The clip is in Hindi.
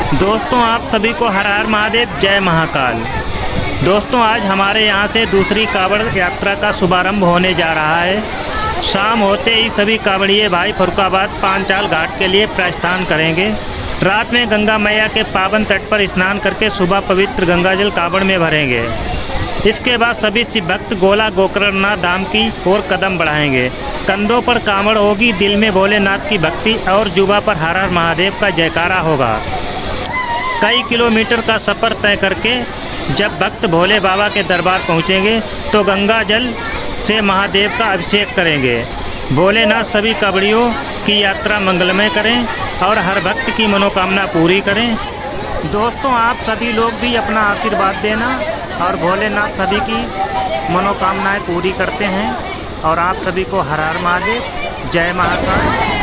दोस्तों, आप सभी को हर हर महादेव, जय महाकाल। दोस्तों, आज हमारे यहाँ से दूसरी कांवड़ यात्रा का शुभारंभ होने जा रहा है। शाम होते ही सभी कांवड़िए भाई फर्रुखाबाद पांचाल घाट के लिए प्रस्थान करेंगे। रात में गंगा मैया के पावन तट पर स्नान करके सुबह पवित्र गंगाजल कांवड़ में भरेंगे। इसके बाद सभी शिव भक्त गोला गोकर्णनाथ धाम की ओर कदम बढ़ाएंगे। कंधों पर कांवड़ होगी, दिल में भोलेनाथ की भक्ति और जुबां पर हर हर महादेव का जयकारा होगा। कई किलोमीटर का सफ़र तय करके जब भक्त भोले बाबा के दरबार पहुंचेंगे तो गंगा जल से महादेव का अभिषेक करेंगे। भोलेनाथ सभी कांवड़ियों की यात्रा मंगलमय करें और हर भक्त की मनोकामना पूरी करें। दोस्तों, आप सभी लोग भी अपना आशीर्वाद देना और भोलेनाथ सभी की मनोकामनाएं पूरी करते हैं। और आप सभी को हर हर महादेव, जय महाकाल।